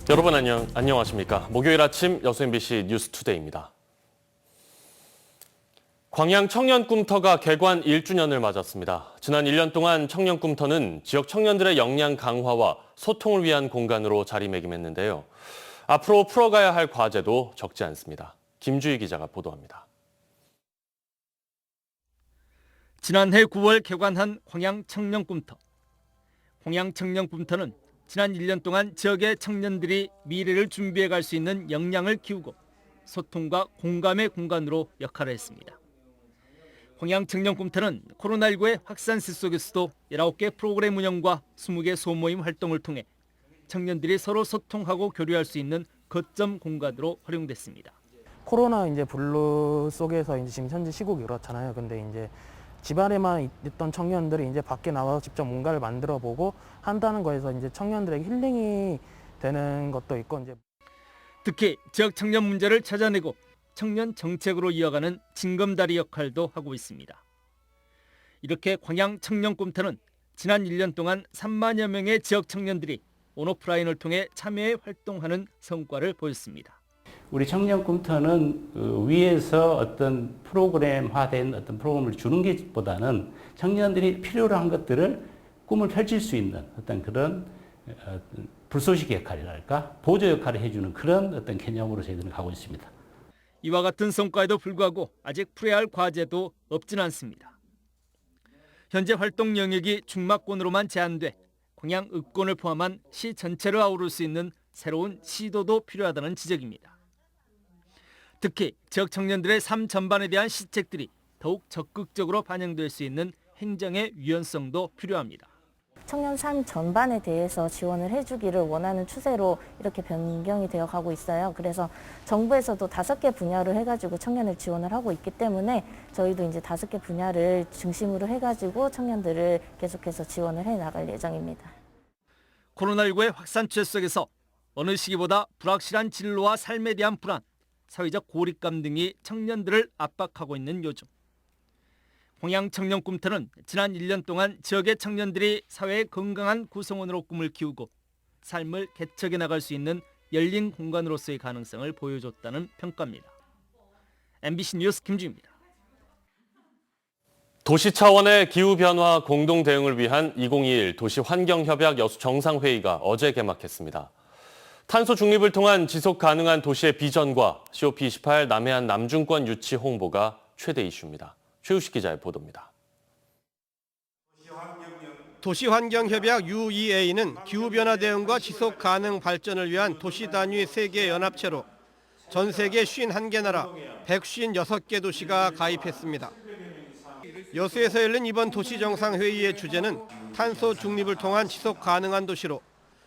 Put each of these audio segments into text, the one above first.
여러분 안녕하십니까. 목요일 아침 여수 MBC 뉴스투데이입니다. 광양 청년꿈터가 개관 1주년을 맞았습니다. 지난 1년 동안 청년꿈터는 지역 청년들의 역량 강화와 소통을 위한 공간으로 자리매김했는데요. 앞으로 풀어가야 할 과제도 적지 않습니다. 김주희 기자가 보도합니다. 지난해 9월 개관한 광양 청년꿈터. 광양 청년꿈터는 지난 1년 동안 지역의 청년들이 미래를 준비해 갈 수 있는 역량을 키우고 소통과 공감의 공간으로 역할을 했습니다. 광양 청년꿈터는 코로나19의 확산세 속에서도 19개 프로그램 운영과 20개 소모임 활동을 통해 청년들이 서로 소통하고 교류할 수 있는 거점 공간으로 활용됐습니다. 코로나 블루 속에서 지금 현재 시국이 그렇잖아요. 근데 이제 집안에만 있던 청년들이 이제 밖에 나와서 직접 뭔가를 만들어 보고 한다는 거에서 이제 청년들에게 힐링이 되는 것도 있고 이제 특히 지역 청년 문제를 찾아내고 청년 정책으로 이어가는 징검다리 역할도 하고 있습니다. 이렇게 광양 청년꿈터는 지난 1년 동안 3만여 명의 지역 청년들이 온오프라인을 통해 참여해 활동하는 성과를 보였습니다. 우리 청년꿈터는 위에서 어떤 프로그램화된 어떤 프로그램을 주는 것보다는 청년들이 필요로 한 것들을 꿈을 펼칠 수 있는 어떤 그런 불쏘시개 역할이랄까 보조 역할을 해주는 그런 어떤 개념으로 저희들은 가고 있습니다. 이와 같은 성과에도 불구하고 아직 풀어야 할 과제도 없진 않습니다. 현재 활동 영역이 중마권으로만 제한돼 광양 읍권을 포함한 시 전체를 아우를 수 있는 새로운 시도도 필요하다는 지적입니다. 특히 지역 청년들의 삶 전반에 대한 시책들이 더욱 적극적으로 반영될 수 있는 행정의 유연성도 필요합니다. 청년 삶 전반에 대해서 지원을 해주기를 원하는 추세로 이렇게 변경이 되어 가고 있어요. 그래서 정부에서도 5개 분야로 해가지고 청년을 지원을 하고 있기 때문에 저희도 이제 5개 분야를 중심으로 해가지고 청년들을 계속해서 지원을 해 나갈 예정입니다. 코로나19의 확산 추세 속에서 어느 시기보다 불확실한 진로와 삶에 대한 불안, 사회적 고립감 등이 청년들을 압박하고 있는 요즘. 광양 청년꿈터는 지난 1년 동안 지역의 청년들이 사회의 건강한 구성원으로 꿈을 키우고 삶을 개척해 나갈 수 있는 열린 공간으로서의 가능성을 보여줬다는 평가입니다. MBC 뉴스 김주희입니다. 도시 차원의 기후변화 공동 대응을 위한 2021 도시환경협약 여수 정상회의가 어제 개막했습니다. 탄소 중립을 통한 지속 가능한 도시의 비전과 COP28 남해안 남중권 유치 홍보가 최대 이슈입니다. 최우식 기자의 보도입니다. 도시환경협약 UEA는 기후변화 대응과 지속 가능 발전을 위한 도시 단위 세계 연합체로 전 세계 51개 나라 156개 도시가 가입했습니다. 여수에서 열린 이번 도시정상회의의 주제는 탄소 중립을 통한 지속 가능한 도시로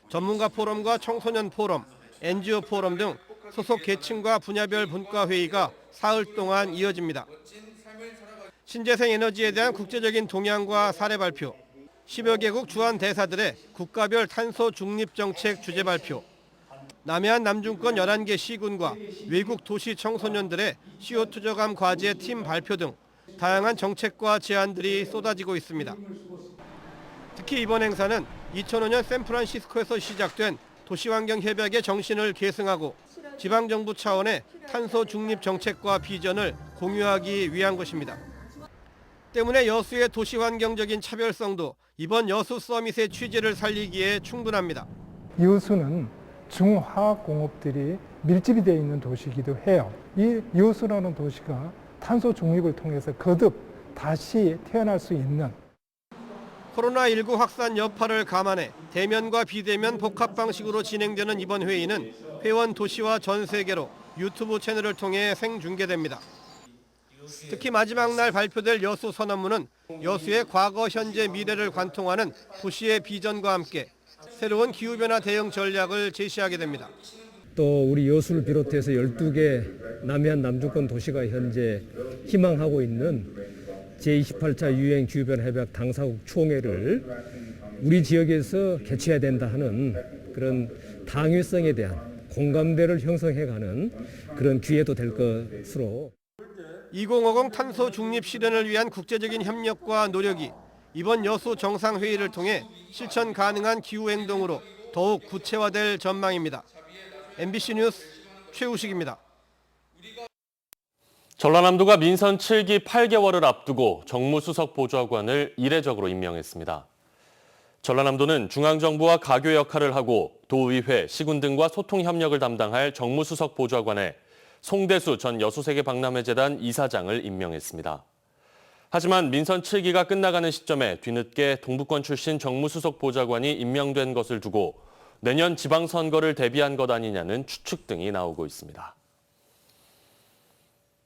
전문가 포럼과 청소년 포럼, NGO 포럼 등 소속 계층과 분야별 분과회의가 사흘 동안 이어집니다. 신재생 에너지에 대한 국제적인 동향과 사례 발표, 10여 개국 주한 대사들의 국가별 탄소 중립 정책 주제 발표, 남해안 남중권 11개 시군과 외국 도시 청소년들의 CO2 저감 과제 팀 발표 등 다양한 정책과 제안들이 쏟아지고 있습니다. 특히 이번 행사는 2005년 샌프란시스코에서 시작된 도시환경협약의 정신을 계승하고 지방정부 차원의 탄소 중립 정책과 비전을 공유하기 위한 것입니다. 때문에 여수의 도시환경적인 차별성도 이번 여수 서밋의 취지를 살리기에 충분합니다. 여수는 중화학공업들이 밀집이 되어 있는 도시이기도 해요. 이 여수라는 도시가 탄소 중립을 통해서 거듭 다시 태어날 수 있는 코로나19 확산 여파를 감안해 대면과 비대면 복합 방식으로 진행되는 이번 회의는 회원 도시와 전 세계로 유튜브 채널을 통해 생중계됩니다. 특히 마지막 날 발표될 여수 선언문은 여수의 과거, 현재, 미래를 관통하는 도시의 비전과 함께 새로운 기후변화 대응 전략을 제시하게 됩니다. 또 우리 여수를 비롯해서 12개 남해안 남중권 도시가 현재 희망하고 있는 제28차 유엔 기후변화 협약 당사국 총회를 우리 지역에서 개최해야 된다 하는 그런 당위성에 대한 공감대를 형성해가는 그런 기회도 될 것으로 2050 탄소 중립 실현을 위한 국제적인 협력과 노력이 이번 여수 정상회의를 통해 실천 가능한 기후 행동으로 더욱 구체화될 전망입니다. MBC 뉴스 최우식입니다. 전라남도가 민선 7기 8개월을 앞두고 정무수석 보좌관을 이례적으로 임명했습니다. 전라남도는 중앙정부와 가교 역할을 하고 도의회, 시군 등과 소통 협력을 담당할 정무수석 보좌관에 송대수 전 여수세계박람회재단 이사장을 임명했습니다. 하지만 민선 7기가 끝나가는 시점에 뒤늦게 동부권 출신 정무수석 보좌관이 임명된 것을 두고 내년 지방선거를 대비한 것 아니냐는 추측 등이 나오고 있습니다.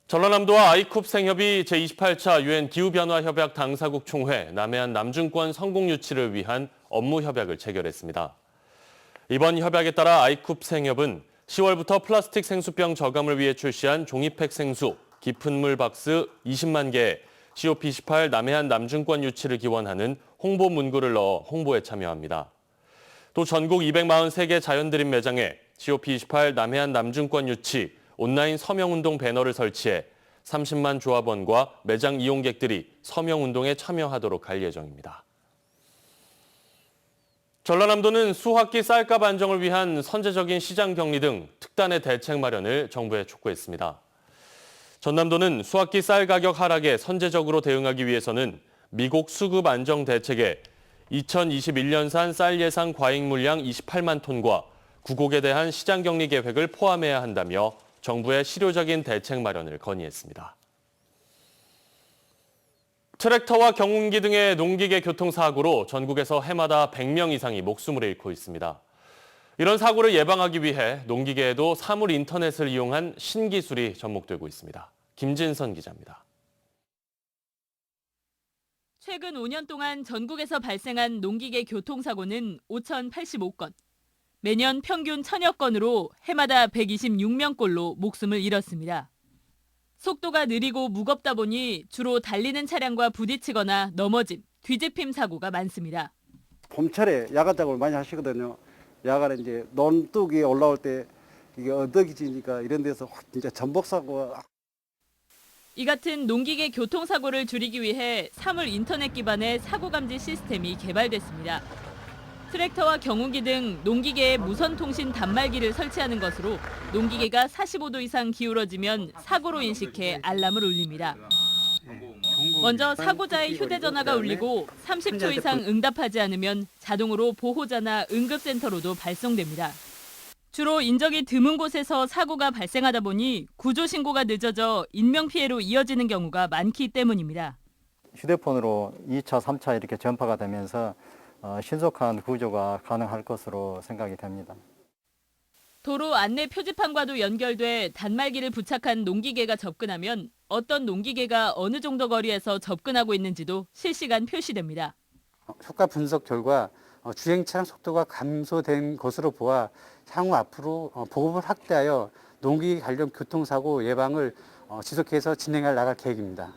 전라남도와 아이쿱 생협이 제28차 유엔 기후변화협약 당사국 총회 남해안 남중권 성공 유치를 위한 업무 협약을 체결했습니다. 이번 협약에 따라 아이쿱 생협은 10월부터 플라스틱 생수병 저감을 위해 출시한 종이팩 생수, 깊은 물 박스 20만 개에 COP28 남해안 남중권 유치를 기원하는 홍보 문구를 넣어 홍보에 참여합니다. 또 전국 243개 자연드림 매장에 COP28 남해안 남중권 유치 온라인 서명운동 배너를 설치해 30만 조합원과 매장 이용객들이 서명운동에 참여하도록 할 예정입니다. 전라남도는 수확기 쌀값 안정을 위한 선제적인 시장 격리 등 특단의 대책 마련을 정부에 촉구했습니다. 전남도는 수확기 쌀 가격 하락에 선제적으로 대응하기 위해서는 미국 수급 안정 대책에 2021년산 쌀 예상 과잉 물량 28만 톤과 구곡에 대한 시장 격리 계획을 포함해야 한다며 정부의 실효적인 대책 마련을 건의했습니다. 트랙터와 경운기 등의 농기계 교통사고로 전국에서 해마다 100명 이상이 목숨을 잃고 있습니다. 이런 사고를 예방하기 위해 농기계에도 사물 인터넷을 이용한 신기술이 접목되고 있습니다. 김진선 기자입니다. 최근 5년 동안 전국에서 발생한 농기계 교통사고는 5,085건. 매년 평균 1,000여 건으로 해마다 126명꼴로 목숨을 잃었습니다. 속도가 느리고 무겁다 보니 주로 달리는 차량과 부딪히거나 넘어짐, 뒤집힘 사고가 많습니다. 봄철에 야간 작업을 많이 하시거든요. 야간에 이제 논둑 위에 올라올 때 이게 언덕이 지니까 이런 데서 진짜 전복 사고가. 이 같은 농기계 교통사고를 줄이기 위해 사물 인터넷 기반의 사고 감지 시스템이 개발됐습니다. 트랙터와 경운기 등 농기계에 무선 통신 단말기를 설치하는 것으로 농기계가 45도 이상 기울어지면 사고로 인식해 알람을 울립니다. 먼저 사고자의 휴대전화가 울리고 30초 이상 응답하지 않으면 자동으로 보호자나 응급센터로도 발송됩니다. 주로 인적이 드문 곳에서 사고가 발생하다 보니 구조 신고가 늦어져 인명피해로 이어지는 경우가 많기 때문입니다. 휴대폰으로 2차, 3차 이렇게 전파가 되면서 신속한 구조가 가능할 것으로 생각이 됩니다. 도로 안내 표지판과도 연결돼 단말기를 부착한 농기계가 접근하면 어떤 농기계가 어느 정도 거리에서 접근하고 있는지도 실시간 표시됩니다. 효과 분석 결과 주행 차량 속도가 감소된 것으로 보아 향후 앞으로 보급을 확대하여 농기계 관련 교통사고 예방을 지속해서 진행해 나갈 계획입니다.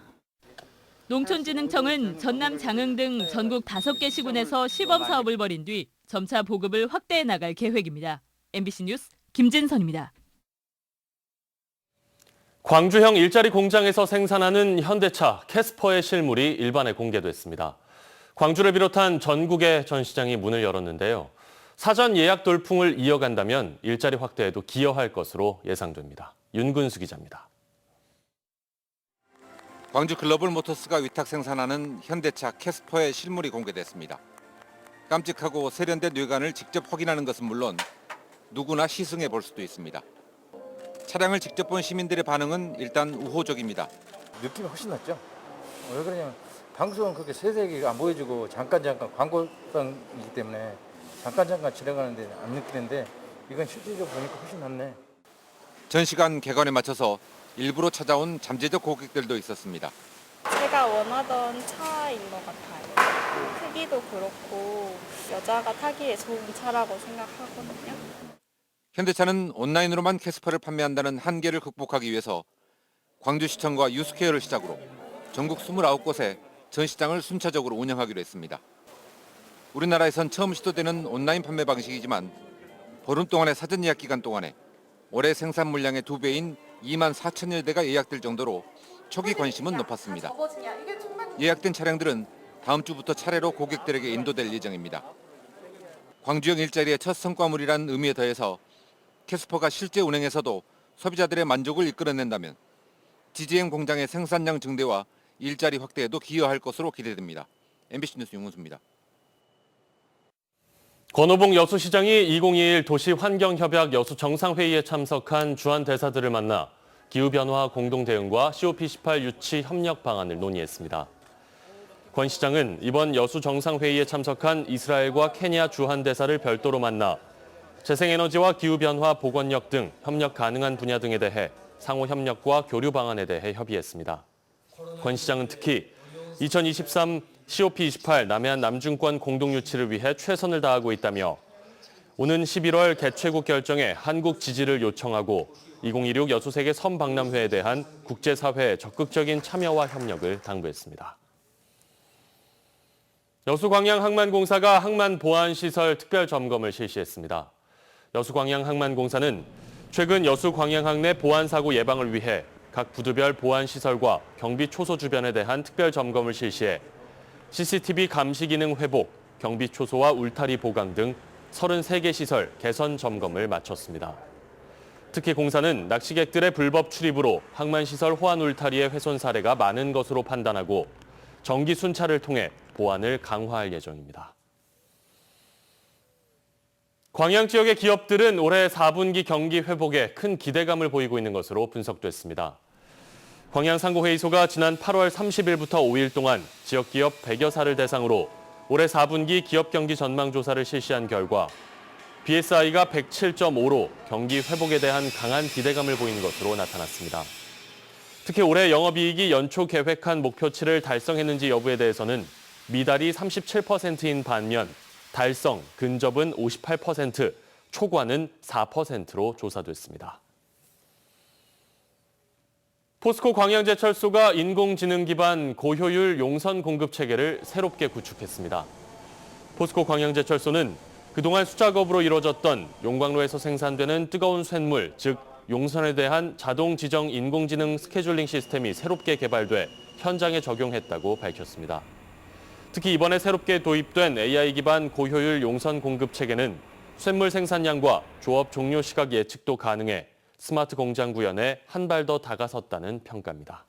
농촌진흥청은 전남 장흥 등 전국 5개 시군에서 시범 사업을 벌인 뒤 점차 보급을 확대해 나갈 계획입니다. MBC 뉴스 김진선입니다. 광주형 일자리 공장에서 생산하는 현대차 캐스퍼의 실물이 일반에 공개됐습니다. 광주를 비롯한 전국의 전시장이 문을 열었는데요. 사전 예약 돌풍을 이어간다면 일자리 확대에도 기여할 것으로 예상됩니다. 윤근수 기자입니다. 광주 글로벌 모터스가 위탁 생산하는 현대차 캐스퍼의 실물이 공개됐습니다. 깜찍하고 세련된 외관을 직접 확인하는 것은 물론 누구나 시승해 볼 수도 있습니다. 차량을 직접 본 시민들의 반응은 일단 우호적입니다. 느낌이 훨씬 낫죠. 왜 그러냐면 방송은 그렇게 세세하게 안 보여주고 잠깐 광고성이기 때문에 잠깐 지나가는데 안 느끼는데 이건 실질적으로 보니까 훨씬 낫네. 전시관 개관에 맞춰서 일부러 찾아온 잠재적 고객들도 있었습니다. 제가 원하던 차인 것 같아요. 크기도 그렇고 여자가 타기에 좋은 차라고 생각하거든요. 현대차는 온라인으로만 캐스퍼를 판매한다는 한계를 극복하기 위해서 광주시청과 유스케어를 시작으로 전국 29곳에 전시장을 순차적으로 운영하기로 했습니다. 우리나라에선 처음 시도되는 온라인 판매 방식이지만 보름 동안의 사전 예약 기간 동안에 올해 생산 물량의 2배인 2만 4천여 대가 예약될 정도로 초기 관심은 높았습니다. 예약된 차량들은 다음 주부터 차례로 고객들에게 인도될 예정입니다. 광주형 일자리의 첫 성과물이란 의미에 더해서 캐스퍼가 실제 운행에서도 소비자들의 만족을 이끌어낸다면 GGM 공장의 생산량 증대와 일자리 확대에도 기여할 것으로 기대됩니다. MBC 뉴스 윤문수입니다. 권오봉 여수시장이 2021 도시환경협약 여수 정상회의에 참석한 주한대사들을 만나 기후변화 공동대응과 COP18 유치 협력 방안을 논의했습니다. 권 시장은 이번 여수 정상회의에 참석한 이스라엘과 케냐 주한대사를 별도로 만나 재생에너지와 기후변화 보건력 등 협력 가능한 분야 등에 대해 상호 협력과 교류 방안에 대해 협의했습니다. 권 시장은 특히 2023 COP28 남해안 남중권 공동 유치를 위해 최선을 다하고 있다며 오는 11월 개최국 결정에 한국 지지를 요청하고 2026 여수세계 선박람회에 대한 국제사회의 적극적인 참여와 협력을 당부했습니다. 여수광양항만공사가 항만보안시설 특별점검을 실시했습니다. 여수광양항만공사는 최근 여수광양항 내 보안사고 예방을 위해 각 부두별 보안시설과 경비 초소 주변에 대한 특별점검을 실시해 CCTV 감시 기능 회복, 경비 초소와 울타리 보강 등 33개 시설 개선 점검을 마쳤습니다. 특히 공사는 낚시객들의 불법 출입으로 항만시설 호환 울타리의 훼손 사례가 많은 것으로 판단하고 정기 순찰을 통해 보안을 강화할 예정입니다. 광양 지역의 기업들은 올해 4분기 경기 회복에 큰 기대감을 보이고 있는 것으로 분석됐습니다. 광양상고회의소가 지난 8월 30일부터 5일 동안 지역 기업 100여 사를 대상으로 올해 4분기 기업 경기 전망 조사를 실시한 결과 BSI가 107.5로 경기 회복에 대한 강한 기대감을 보이는 것으로 나타났습니다. 특히 올해 영업이익이 연초 계획한 목표치를 달성했는지 여부에 대해서는 미달이 37%인 반면 달성, 근접은 58%, 초과는 4%로 조사됐습니다. 포스코 광양제철소가 인공지능 기반 고효율 용선 공급 체계를 새롭게 구축했습니다. 포스코 광양제철소는 그동안 수작업으로 이루어졌던 용광로에서 생산되는 뜨거운 쇳물, 즉 용선에 대한 자동 지정 인공지능 스케줄링 시스템이 새롭게 개발돼 현장에 적용했다고 밝혔습니다. 특히 이번에 새롭게 도입된 AI 기반 고효율 용선 공급 체계는 쇳물 생산량과 조업 종료 시각 예측도 가능해 스마트 공장 구현에 한 발 더 다가섰다는 평가입니다.